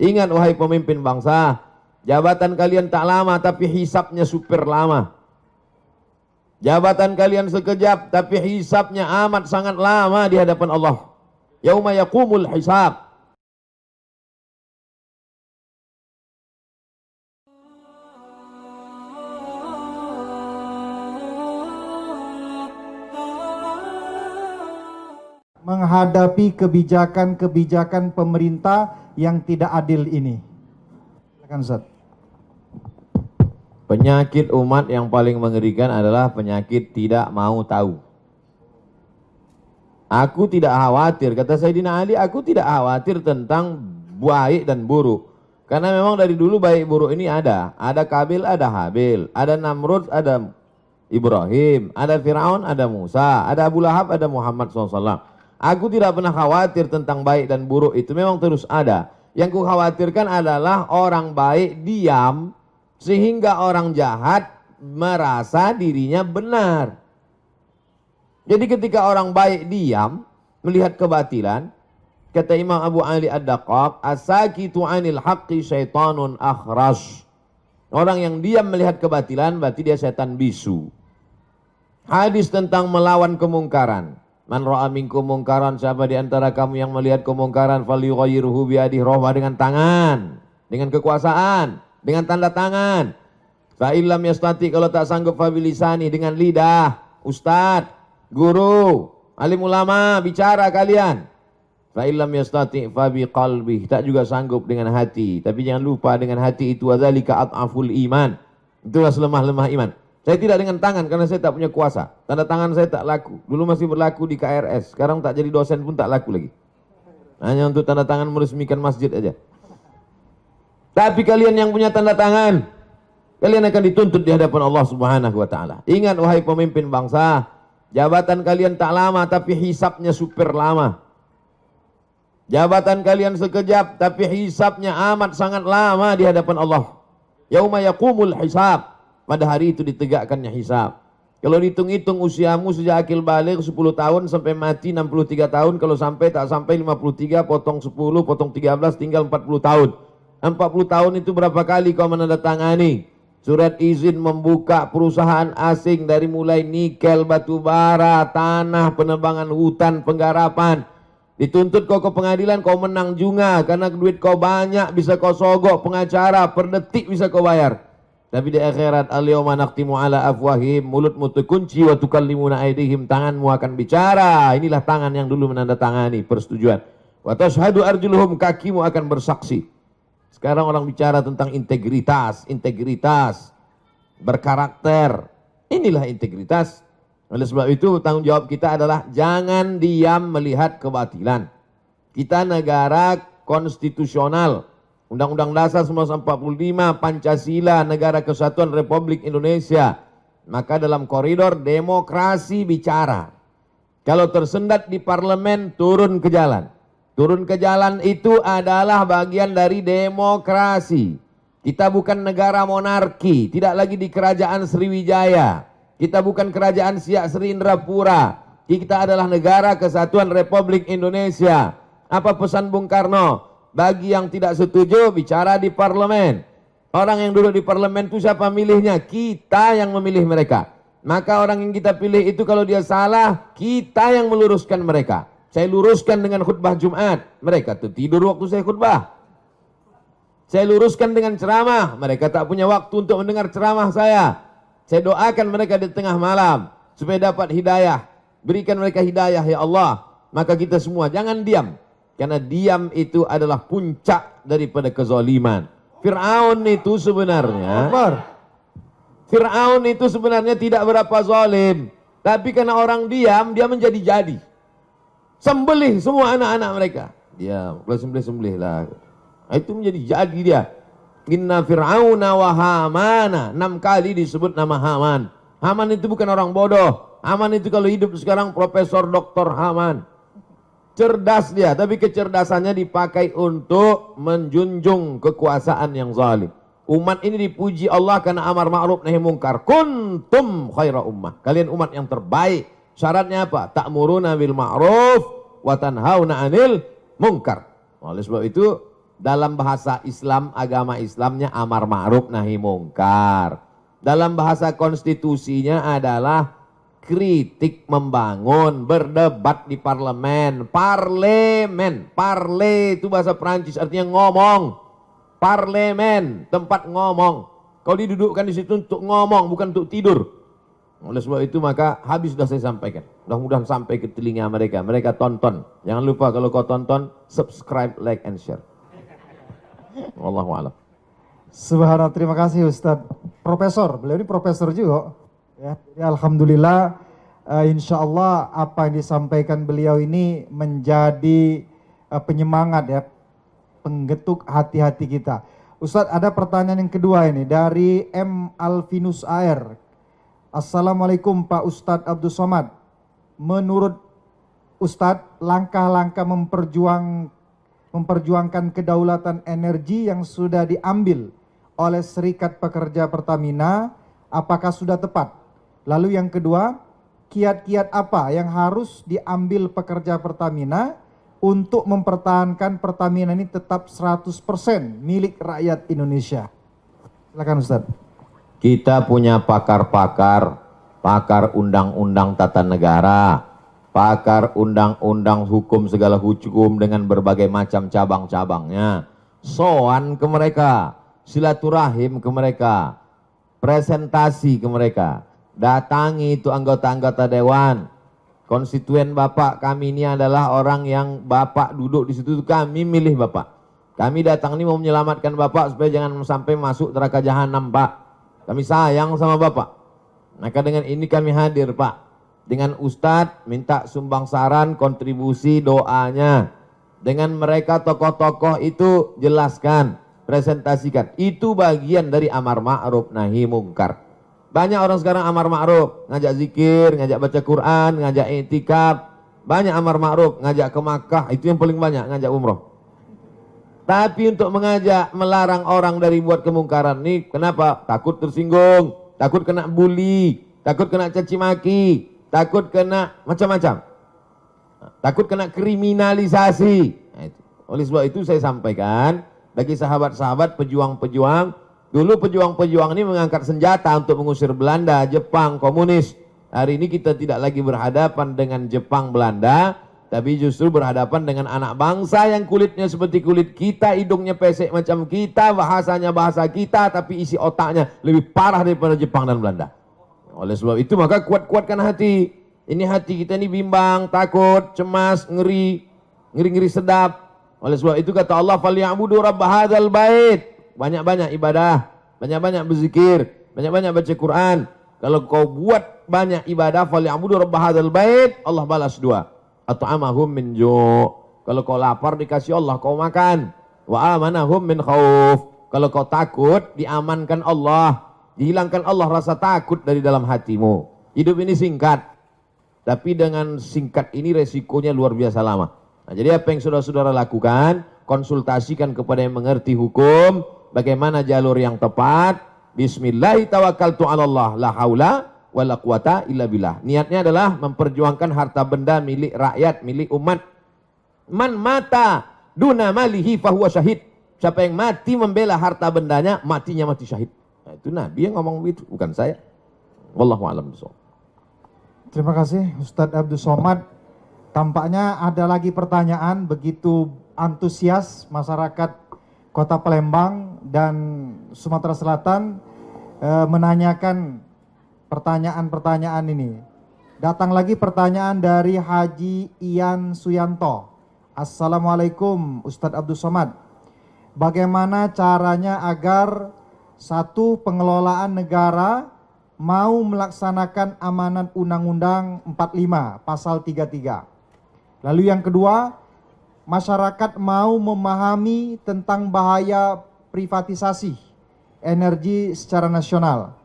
Ingat wahai pemimpin bangsa, jabatan kalian tak lama tapi hisapnya super lama. Jabatan kalian sekejap tapi hisapnya amat sangat lama di hadapan Allah. Yauma yaqumul hisab. Menghadapi kebijakan-kebijakan pemerintah yang tidak adil ini. Silakan Ustaz. Penyakit umat yang paling mengerikan adalah penyakit tidak mau tahu. Aku tidak khawatir, kata Sayyidina Ali, aku tidak khawatir tentang baik dan buruk. Karena memang dari dulu baik buruk ini ada. Ada Kabil, ada Habil. Ada Namrud, ada Ibrahim. Ada Fir'aun, ada Musa. Ada Abu Lahab, ada Muhammad SAW. Aku tidak pernah khawatir tentang baik dan buruk, itu memang terus ada. Yang ku khawatirkan adalah orang baik diam sehingga orang jahat merasa dirinya benar. Jadi ketika orang baik diam melihat kebatilan, kata Imam Abu Ali Ad-Daqqaq, as-sakitu 'anil haqqi syaitanun akhras. Orang yang diam melihat kebatilan berarti dia setan bisu. Hadis tentang melawan kemungkaran. Man ra'a minkum mungkaran, siapa di antara kamu yang melihat kemungkaran, falyughayyirhu biyadihi, rohbah dengan tangan, dengan kekuasaan, dengan tanda tangan. Fa illam yastati, kalau tak sanggup fa bilisani, dengan lidah. Ustaz, guru, alim ulama, bicara kalian. Fa illam yastati fa biqalbi, tak juga sanggup dengan hati. Tapi jangan lupa dengan hati itu wadzalika adhaful iman. Itulah selemah-lemah iman. Saya tidak dengan tangan karena saya tak punya kuasa. Tanda tangan saya tak laku. Dulu masih berlaku di KRS. Sekarang tak jadi dosen pun tak laku lagi. Hanya untuk tanda tangan meresmikan masjid aja. Tapi kalian yang punya tanda tangan, kalian akan dituntut di hadapan Allah Subhanahu wa taala. Ingat wahai pemimpin bangsa, jabatan kalian tak lama tapi hisapnya super lama. Jabatan kalian sekejap tapi hisapnya amat sangat lama di hadapan Allah. Yauma yaqumul hisab. Pada hari itu ditegakkannya hisab. Kalau dihitung-hitung usiamu sejak akil baligh 10 tahun sampai mati 63 tahun. Kalau sampai tak sampai 53, potong 10, potong 13, tinggal 40 tahun. 40 tahun itu berapa kali kau menandatangani surat izin membuka perusahaan asing dari mulai nikel, batu bara, tanah, penebangan hutan, penggarapan. Dituntut kau ke pengadilan, kau menang juga karena duit kau banyak, bisa kau sogok pengacara, per detik bisa kau bayar. Tapi di akhirat, al-yawma naqtimu ala afwahim, mulutmu terkunci, wa tukallimuna aydihim, tanganmu akan bicara. Inilah tangan yang dulu menandatangani persetujuan. Wa tashhadu arjuluhum, kakimu akan bersaksi. Sekarang orang bicara tentang integritas, berkarakter. Inilah integritas. Oleh sebab itu tanggung jawab kita adalah jangan diam melihat kebatilan. Kita negara konstitusional. Undang-Undang Dasar 1945, Pancasila, Negara Kesatuan Republik Indonesia. Maka dalam koridor demokrasi bicara. Kalau tersendat di parlemen, turun ke jalan. Turun ke jalan itu adalah bagian dari demokrasi. Kita bukan negara monarki, tidak lagi di kerajaan Sriwijaya. Kita bukan kerajaan Siak Sri Indrapura. Kita adalah negara Kesatuan Republik Indonesia. Apa pesan Bung Karno? Bagi yang tidak setuju, bicara di parlemen. Orang yang duduk di parlemen itu siapa milihnya? Kita yang memilih mereka. Maka orang yang kita pilih itu kalau dia salah, kita yang meluruskan mereka. Saya luruskan dengan khutbah Jumat. Mereka tertidur waktu saya khutbah. Saya luruskan dengan ceramah. Mereka tak punya waktu untuk mendengar ceramah saya. Saya doakan mereka di tengah malam supaya dapat hidayah. Berikan mereka hidayah ya Allah. Maka kita semua jangan diam. Karena diam itu adalah puncak daripada kezaliman. Fir'aun itu sebenarnya tidak berapa zalim. Tapi karena orang diam, dia menjadi-jadi. Sembelih semua anak-anak mereka. Dia sembelih lah. Itu menjadi jadi dia. Inna fir'auna wa hamana. 6 kali disebut nama Haman. Haman itu bukan orang bodoh. Haman itu kalau hidup sekarang Profesor Dr. Haman. Cerdas dia, tapi kecerdasannya dipakai untuk menjunjung kekuasaan yang zalim. Umat ini dipuji Allah karena amar ma'ruf nahi mungkar. Kuntum khaira ummah. Kalian umat yang terbaik. Syaratnya apa? Ta'muruna bil ma'ruf wa tanhauna 'anil munkar. Oleh sebab itu Dalam bahasa Islam, agama Islamnya amar ma'ruf nahi mungkar. Dalam bahasa konstitusinya adalah kritik membangun, berdebat di parlemen. Parlemen, parle itu bahasa Perancis artinya ngomong. Parlemen, tempat ngomong. Kau didudukkan di situ untuk ngomong, bukan untuk tidur. Oleh sebab itu maka habis sudah saya sampaikan. Mudah-mudahan sampai ke telinga mereka. Mereka tonton. Jangan lupa kalau kau tonton, subscribe, like, and share. Wallahu a'lam. Subhanallah, terima kasih Ustadz. Profesor, beliau ini profesor juga. Ya, jadi alhamdulillah, insya Allah apa yang disampaikan beliau ini menjadi penyemangat ya, penggetuk hati-hati kita. Ustadz, ada pertanyaan yang kedua ini dari M. Alvinus AR. Assalamualaikum Pak Ustadz Abdul Somad. Menurut Ustadz, langkah-langkah memperjuangkan kedaulatan energi yang sudah diambil oleh Serikat Pekerja Pertamina, apakah sudah tepat? Lalu yang kedua, kiat-kiat apa yang harus diambil pekerja Pertamina untuk mempertahankan Pertamina ini tetap 100% milik rakyat Indonesia? Silakan Ustaz. Kita punya pakar-pakar, pakar undang-undang tata negara, pakar undang-undang hukum segala hukum dengan berbagai macam cabang-cabangnya. Soan ke mereka, silaturahim ke mereka, presentasi ke mereka, datangi itu anggota-anggota dewan. Konstituen Bapak kami ini adalah orang yang Bapak duduk di situ, kami milih Bapak. Kami datang ini mau menyelamatkan Bapak supaya jangan sampai masuk neraka jahanam Pak. Kami sayang sama Bapak. Maka dengan ini kami hadir Pak. Dengan Ustadz minta sumbang saran, kontribusi, doanya. Dengan mereka tokoh-tokoh itu jelaskan, presentasikan. Itu bagian dari amar ma'ruf nahi mungkar. Banyak orang sekarang amar ma'ruf, ngajak zikir, ngajak baca Quran, ngajak i'tikaf. Banyak amar ma'ruf, ngajak ke Makkah, itu yang paling banyak, ngajak umroh. Tapi untuk mengajak, melarang orang dari buat kemungkaran ini, kenapa? Takut tersinggung, takut kena bully, takut kena caci maki, takut kena macam-macam, takut kena kriminalisasi. Nah, itu. Oleh sebab itu saya sampaikan bagi sahabat-sahabat pejuang-pejuang, dulu pejuang-pejuang ini mengangkat senjata untuk mengusir Belanda, Jepang, komunis. Hari ini kita tidak lagi berhadapan dengan Jepang, Belanda, tapi justru berhadapan dengan anak bangsa yang kulitnya seperti kulit kita, hidungnya pesek macam kita, bahasanya bahasa kita, tapi isi otaknya lebih parah daripada Jepang dan Belanda. Oleh sebab itu maka kuat-kuatkan hati. Ini hati kita ini bimbang, takut, cemas, ngeri sedap. Oleh sebab itu kata Allah, "Falyabudu rabb hadzal bait." Banyak-banyak ibadah, banyak-banyak berzikir, banyak-banyak baca Quran. Kalau kau buat banyak ibadah, "Falyabudu rabb hadzal bait," Allah balas dua. At'amahum min ju'. Kalau kau lapar dikasih Allah kau makan. Wa amanahum min khauf. Kalau kau takut diamankan Allah. Dihilangkan Allah rasa takut dari dalam hatimu. Hidup ini singkat. Tapi dengan singkat ini resikonya luar biasa lama. Nah, jadi apa yang saudara-saudara lakukan? Konsultasikan kepada yang mengerti hukum. Bagaimana jalur yang tepat. Bismillahi tawakkaltu ala Allah. La haula wala quwata illa billah. Niatnya adalah memperjuangkan harta benda milik rakyat, milik umat. Man mata duna malihi fahuwa syahid. Siapa yang mati membela harta bendanya, matinya mati syahid. Nah, itu Nabi yang ngomong begitu, bukan saya. Wallahu a'lam bishawab. Terima kasih Ustadz Abdul Somad. Tampaknya ada lagi pertanyaan, begitu antusias masyarakat Kota Palembang dan Sumatera Selatan menanyakan pertanyaan-pertanyaan ini. Datang lagi pertanyaan dari Haji Ian Suyanto. Assalamualaikum Ustadz Abdul Somad. Bagaimana caranya agar satu, pengelolaan negara mau melaksanakan amanat Undang-Undang 45 pasal 33. Lalu yang kedua, masyarakat mau memahami tentang bahaya privatisasi energi secara nasional.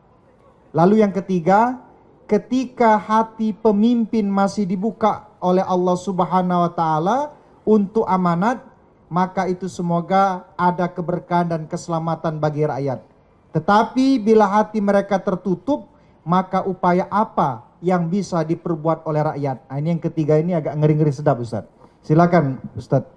Lalu yang ketiga, ketika hati pemimpin masih dibuka oleh Allah Subhanahu wa taala untuk amanat, maka itu semoga ada keberkahan dan keselamatan bagi rakyat. Tetapi bila hati mereka tertutup, maka upaya apa yang bisa diperbuat oleh rakyat? Nah, ini yang ketiga ini agak ngeri-ngeri sedap Ustaz. Silakan Ustaz.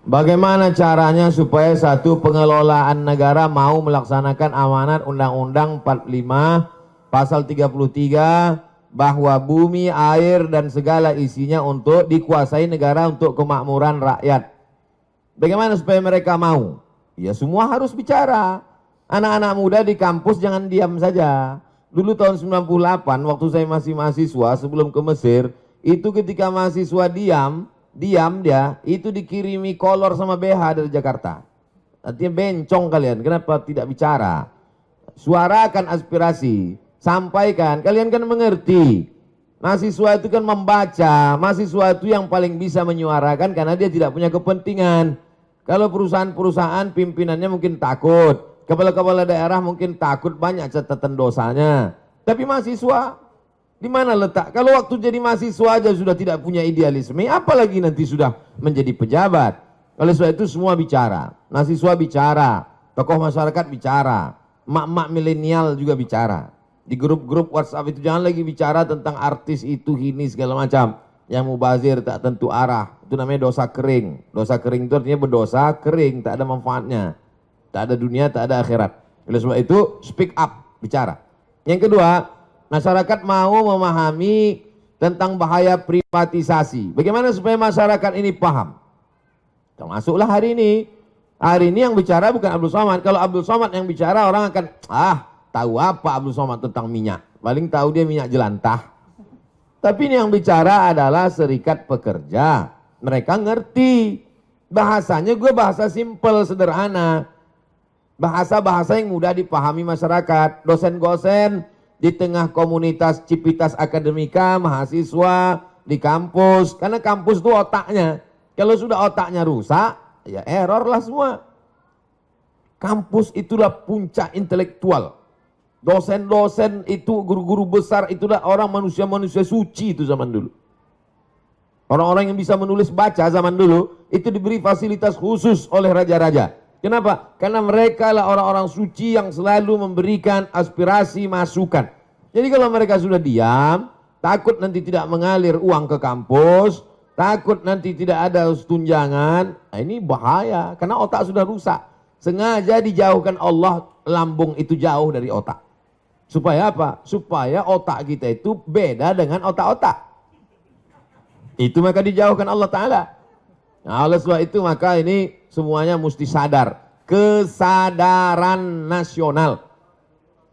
Bagaimana caranya supaya satu pengelolaan negara mau melaksanakan amanat Undang-Undang 45 Pasal 33 bahwa bumi, air dan segala isinya untuk dikuasai negara untuk kemakmuran rakyat. Bagaimana supaya mereka mau? Ya semua harus bicara. Anak-anak muda di kampus jangan diam saja. Dulu tahun 98 waktu saya masih mahasiswa sebelum ke Mesir, itu ketika mahasiswa diam dia itu dikirimi kolor sama BH dari Jakarta. Artinya bencong kalian, kenapa tidak bicara? Suarakan aspirasi, sampaikan, kalian kan mengerti. Mahasiswa itu kan membaca, mahasiswa itu yang paling bisa menyuarakan karena dia tidak punya kepentingan. Kalau perusahaan-perusahaan pimpinannya mungkin takut, kepala-kepala daerah mungkin takut banyak catatan dosanya. Tapi mahasiswa di mana letak? Kalau waktu jadi mahasiswa aja sudah tidak punya idealisme, apalagi nanti sudah menjadi pejabat. Oleh sebab itu semua bicara. Mahasiswa bicara, tokoh masyarakat bicara, emak-emak milenial juga bicara. Di grup-grup WhatsApp itu jangan lagi bicara tentang artis itu, ini segala macam. Yang mubazir tak tentu arah. Itu namanya dosa kering. Dosa kering itu artinya berdosa kering, tak ada manfaatnya. Tak ada dunia, tak ada akhirat. Oleh sebab itu speak up, bicara. Yang kedua, masyarakat mau memahami tentang bahaya privatisasi. Bagaimana supaya masyarakat ini paham? Termasuklah hari ini. Hari ini yang bicara bukan Abdul Somad. Kalau Abdul Somad yang bicara, orang akan, tahu apa Abdul Somad tentang minyak? Paling tahu dia minyak jelantah. Tapi ini yang bicara adalah serikat pekerja. Mereka ngerti. Bahasanya gue bahasa simpel, sederhana. Bahasa-bahasa yang mudah dipahami masyarakat. Dosen-dosen di tengah komunitas Civitas Akademika, mahasiswa di kampus. Karena kampus itu otaknya. Kalau sudah otaknya rusak, ya error lah semua. Kampus itulah puncak intelektual. Dosen-dosen itu, guru-guru besar itulah orang manusia-manusia suci itu zaman dulu. Orang-orang yang bisa menulis baca zaman dulu, itu diberi fasilitas khusus oleh raja-raja. Kenapa? Karena mereka lah orang-orang suci yang selalu memberikan aspirasi masukan. Jadi kalau mereka sudah diam, takut nanti tidak mengalir uang ke kampus, takut nanti tidak ada tunjangan, ini bahaya karena otak sudah rusak. Sengaja dijauhkan Allah lambung itu jauh dari otak. Supaya apa? Supaya otak kita itu beda dengan otak-otak. Itu maka dijauhkan Allah Ta'ala. Nah, oleh sebab itu maka ini semuanya mesti sadar. Kesadaran nasional.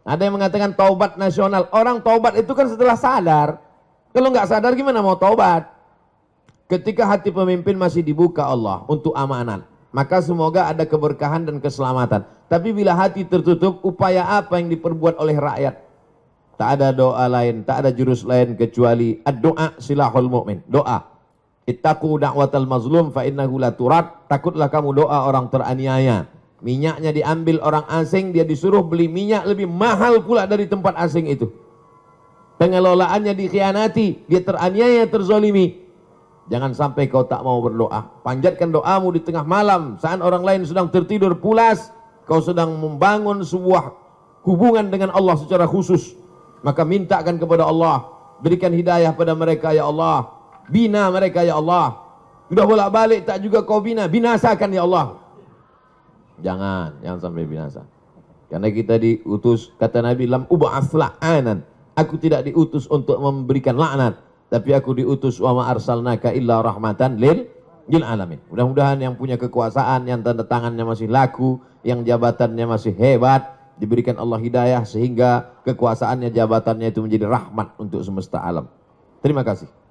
Ada yang mengatakan taubat nasional. Orang taubat itu kan setelah sadar. Kalau nggak sadar gimana mau taubat? Ketika hati pemimpin masih dibuka Allah untuk amanat, maka semoga ada keberkahan dan keselamatan. Tapi bila hati tertutup, upaya apa yang diperbuat oleh rakyat? Tak ada doa lain, tak ada jurus lain kecuali ad-doa silahul mu'min. Doa. Ittaqu da'watal mazlum fa innahu la turad. Takutlah kamu doa orang teraniaya. Minyaknya diambil orang asing, dia disuruh beli minyak lebih mahal pula dari tempat asing itu. Pengelolaannya dikhianati, dia teraniaya, terzolimi. Jangan sampai kau tak mau berdoa. Panjatkan doamu di tengah malam saat orang lain sedang tertidur pulas. Kau sedang membangun sebuah hubungan dengan Allah secara khusus. Maka mintakan kepada Allah, berikan hidayah pada mereka ya Allah. Bina mereka ya Allah. Sudah bolak-balik tak juga kau bina, binasakan ya Allah. Jangan sampai binasa. Karena kita diutus, kata Nabi, lam ub'ats la'anan. Aku tidak diutus untuk memberikan laknat, tapi aku diutus wa ma arsalnaka illa rahmatan lil alamin. Mudah-mudahan yang punya kekuasaan, yang tanda tangannya masih laku, yang jabatannya masih hebat, diberikan Allah hidayah sehingga kekuasaannya, jabatannya itu menjadi rahmat untuk semesta alam. Terima kasih.